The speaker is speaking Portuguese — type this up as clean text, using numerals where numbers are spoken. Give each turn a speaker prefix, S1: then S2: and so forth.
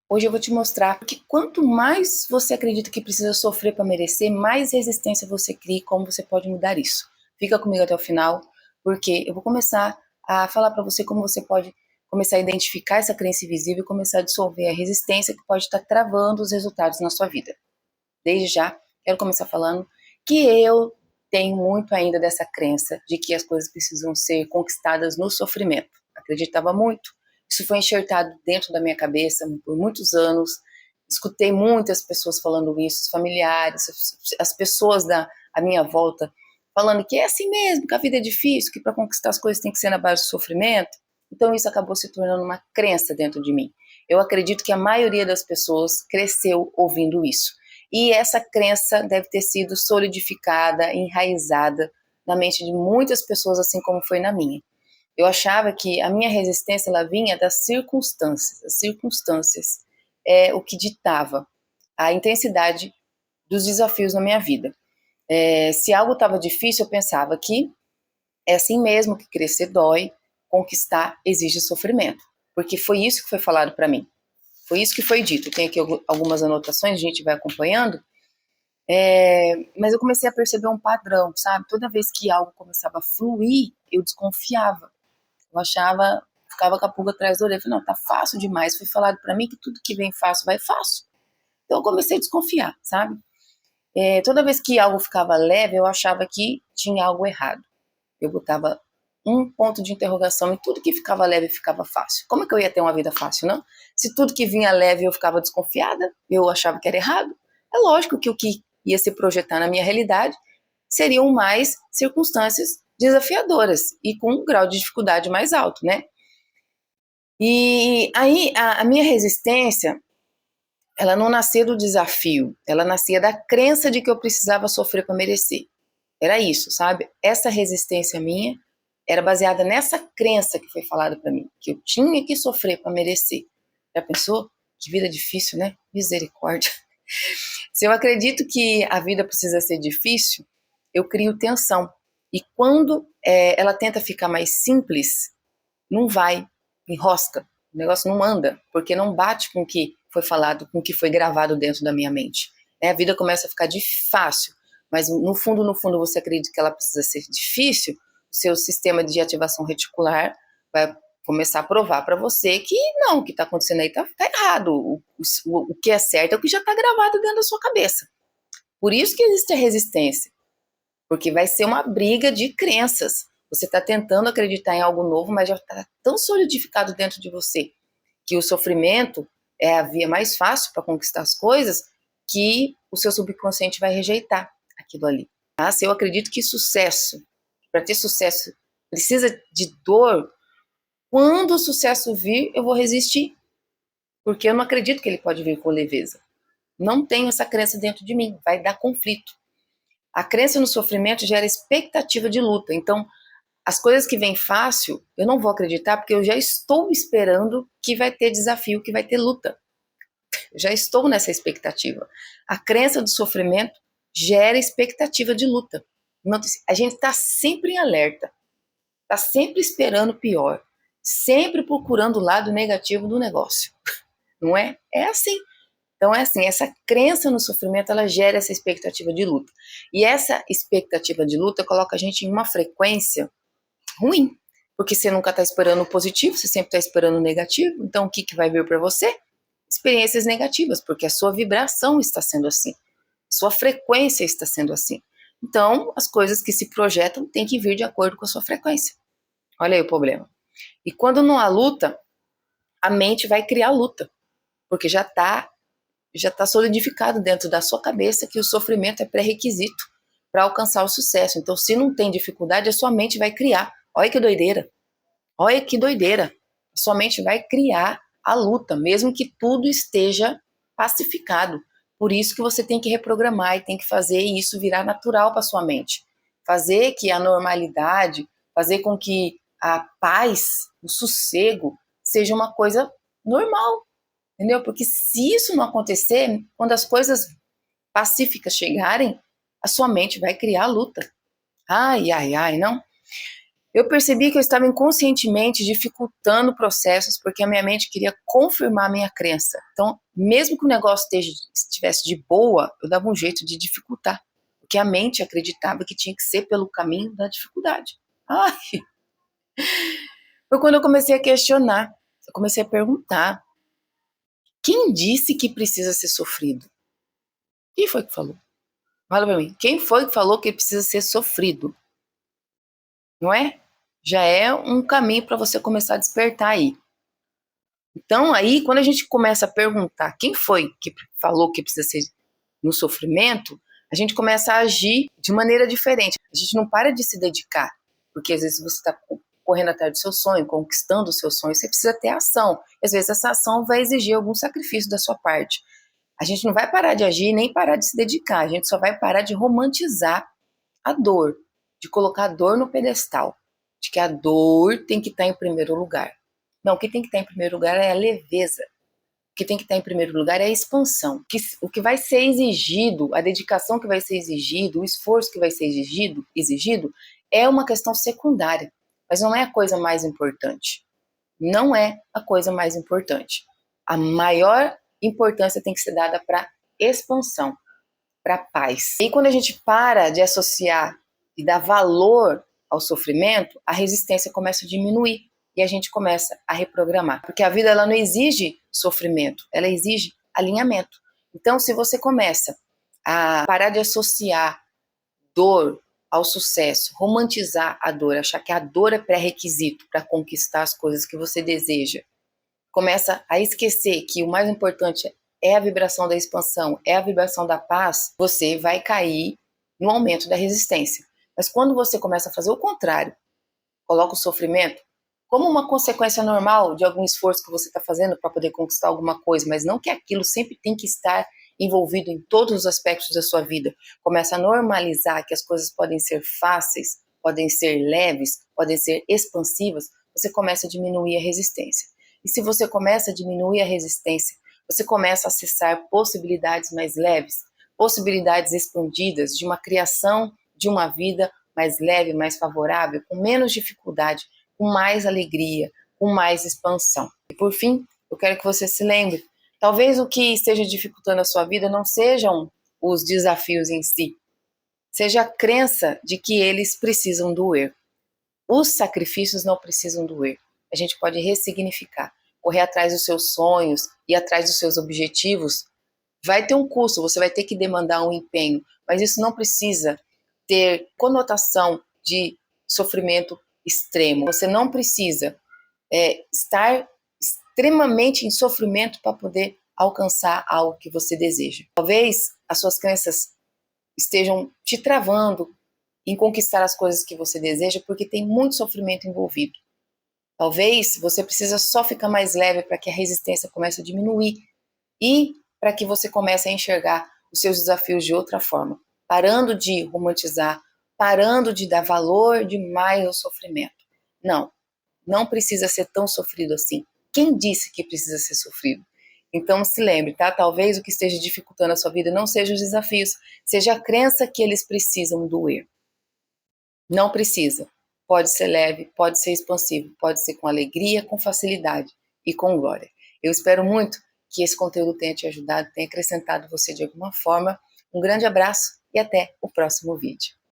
S1: Hoje eu vou te mostrar que quanto mais você acredita que precisa sofrer para merecer, mais resistência você cria e como você pode mudar isso. Fica comigo até o final, porque eu vou começar a falar para você como você pode começar a identificar essa crença invisível e começar a dissolver a resistência que pode estar travando os resultados na sua vida. Desde já, quero começar falando que eu tenho muito ainda dessa crença de que as coisas precisam ser conquistadas no sofrimento. Acreditava muito. Isso foi enxertado dentro da minha cabeça por muitos anos. Escutei muitas pessoas falando isso, os familiares, as pessoas à minha volta, falando que é assim mesmo, que a vida é difícil, que para conquistar as coisas tem que ser na base do sofrimento. Então isso acabou se tornando uma crença dentro de mim. Eu acredito que a maioria das pessoas cresceu ouvindo isso. E essa crença deve ter sido solidificada, enraizada na mente de muitas pessoas, assim como foi na minha. Eu achava que a minha resistência ela vinha das circunstâncias. As circunstâncias é o que ditava a intensidade dos desafios na minha vida. Se algo estava difícil, eu pensava que é assim mesmo, que crescer dói, conquistar exige sofrimento. Porque foi isso que foi falado para mim. Foi isso que foi dito. Eu tenho aqui algumas anotações, a gente vai acompanhando. Mas eu comecei a perceber um padrão, sabe? Toda vez que algo começava a fluir, eu desconfiava. Eu achava, ficava com a pulga atrás da orelha. Eu falei, não, tá fácil demais. Foi falado para mim que tudo que vem fácil vai fácil. Então eu comecei a desconfiar, sabe? Toda vez que algo ficava leve, eu achava que tinha algo errado. Eu botava um ponto de interrogação em tudo que ficava leve ficava fácil. Como é que eu ia ter uma vida fácil, não? Se tudo que vinha leve eu ficava desconfiada, eu achava que era errado. É lógico que o que ia se projetar na minha realidade seriam mais circunstâncias desafiadoras e com um grau de dificuldade mais alto, né? E aí a minha resistência, ela não nascia do desafio, ela nascia da crença de que eu precisava sofrer para merecer. Era isso, sabe? Essa resistência minha era baseada nessa crença que foi falada para mim, que eu tinha que sofrer para merecer. Já pensou? Que vida difícil, né? Misericórdia. Se eu acredito que a vida precisa ser difícil, eu crio tensão. E quando ela tenta ficar mais simples, não vai, enrosca. O negócio não anda, porque não bate com o que foi falado, com o que foi gravado dentro da minha mente. A vida começa a ficar fácil, mas no fundo, você acredita que ela precisa ser difícil, o seu sistema de ativação reticular vai começar a provar para você que não, o que está acontecendo aí tá errado. O que é certo é o que já está gravado dentro da sua cabeça. Por isso que existe a resistência, porque vai ser uma briga de crenças. Você está tentando acreditar em algo novo, mas já está tão solidificado dentro de você que o sofrimento é a via mais fácil para conquistar as coisas, que o seu subconsciente vai rejeitar aquilo ali. Tá? Se eu acredito que sucesso, para ter sucesso, precisa de dor, quando o sucesso vir, eu vou resistir, porque eu não acredito que ele pode vir com leveza. Não tenho essa crença dentro de mim, vai dar conflito. A crença no sofrimento gera expectativa de luta. Então, as coisas que vêm fácil, eu não vou acreditar porque eu já estou esperando que vai ter desafio, que vai ter luta. Eu já estou nessa expectativa. A crença do sofrimento gera expectativa de luta. A gente está sempre em alerta, está sempre esperando o pior, sempre procurando o lado negativo do negócio. Não é? É assim. Então é assim, essa crença no sofrimento, ela gera essa expectativa de luta. E essa expectativa de luta coloca a gente em uma frequência ruim, porque você nunca está esperando o positivo, você sempre está esperando o negativo. Então o que vai vir para você? Experiências negativas, porque a sua vibração está sendo assim, sua frequência está sendo assim. Então as coisas que se projetam têm que vir de acordo com a sua frequência. Olha aí o problema. E quando não há luta, a mente vai criar luta, porque já está solidificado dentro da sua cabeça que o sofrimento é pré-requisito para alcançar o sucesso. Então, se não tem dificuldade, a sua mente vai criar. Olha que doideira. Olha que doideira. A sua mente vai criar a luta, mesmo que tudo esteja pacificado. Por isso que você tem que reprogramar e tem que fazer isso virar natural para sua mente. Fazer que a normalidade, fazer com que a paz, o sossego, seja uma coisa normal. Entendeu? Porque se isso não acontecer, quando as coisas pacíficas chegarem, a sua mente vai criar a luta. Ai, ai, ai, não? Eu percebi que eu estava inconscientemente dificultando processos porque a minha mente queria confirmar a minha crença. Então, mesmo que o negócio estivesse de boa, eu dava um jeito de dificultar, porque a mente acreditava que tinha que ser pelo caminho da dificuldade. Ai, foi quando eu comecei a questionar, eu comecei a perguntar: quem disse que precisa ser sofrido? Quem foi que falou? Fala pra mim, quem foi que falou que precisa ser sofrido? Não é? Já é um caminho para você começar a despertar aí. Então, aí, quando a gente começa a perguntar quem foi que falou que precisa ser no sofrimento, a gente começa a agir de maneira diferente. A gente não para de se dedicar, porque às vezes você está correndo atrás do seu sonho, conquistando o seu sonho, você precisa ter ação. Às vezes essa ação vai exigir algum sacrifício da sua parte. A gente não vai parar de agir nem parar de se dedicar, a gente só vai parar de romantizar a dor, de colocar a dor no pedestal, de que a dor tem que estar em primeiro lugar. Não, o que tem que estar em primeiro lugar é a leveza. O que tem que estar em primeiro lugar é a expansão. O que vai ser exigido, a dedicação que vai ser exigido, o esforço que vai ser exigido é uma questão secundária, mas não é a coisa mais importante. Não é a coisa mais importante. A maior importância tem que ser dada para expansão, para paz. E quando a gente para de associar e dar valor ao sofrimento, a resistência começa a diminuir e a gente começa a reprogramar. Porque a vida ela não exige sofrimento, ela exige alinhamento. Então, se você começa a parar de associar dor ao sucesso, romantizar a dor, achar que a dor é pré-requisito para conquistar as coisas que você deseja, começa a esquecer que o mais importante é a vibração da expansão, é a vibração da paz, você vai cair no aumento da resistência. Mas quando você começa a fazer o contrário, coloca o sofrimento como uma consequência normal de algum esforço que você está fazendo para poder conquistar alguma coisa, mas não que aquilo sempre tem que estar envolvido em todos os aspectos da sua vida. Começa a normalizar que as coisas podem ser fáceis, podem ser leves, podem ser expansivas, você começa a diminuir a resistência. E se você começa a diminuir a resistência, você começa a acessar possibilidades mais leves, possibilidades expandidas de uma criação de uma vida mais leve, mais favorável, com menos dificuldade, com mais alegria, com mais expansão. E por fim, eu quero que você se lembre, talvez o que esteja dificultando a sua vida não sejam os desafios em si, seja a crença de que eles precisam doer. Os sacrifícios não precisam doer. A gente pode ressignificar, correr atrás dos seus sonhos e atrás dos seus objetivos. Vai ter um custo, você vai ter que demandar um empenho, mas isso não precisa ter conotação de sofrimento extremo. Você não precisa estar extremamente em sofrimento para poder alcançar algo que você deseja. Talvez as suas crenças estejam te travando em conquistar as coisas que você deseja porque tem muito sofrimento envolvido. Talvez você precisa só ficar mais leve para que a resistência comece a diminuir e para que você comece a enxergar os seus desafios de outra forma, parando de romantizar, parando de dar valor demais ao sofrimento. Não, não precisa ser tão sofrido assim. Quem disse que precisa ser sofrido? Então se lembre, tá? Talvez o que esteja dificultando a sua vida não seja os desafios, seja a crença que eles precisam doer. Não precisa. Pode ser leve, pode ser expansivo, pode ser com alegria, com facilidade e com glória. Eu espero muito que esse conteúdo tenha te ajudado, tenha acrescentado você de alguma forma. Um grande abraço e até o próximo vídeo.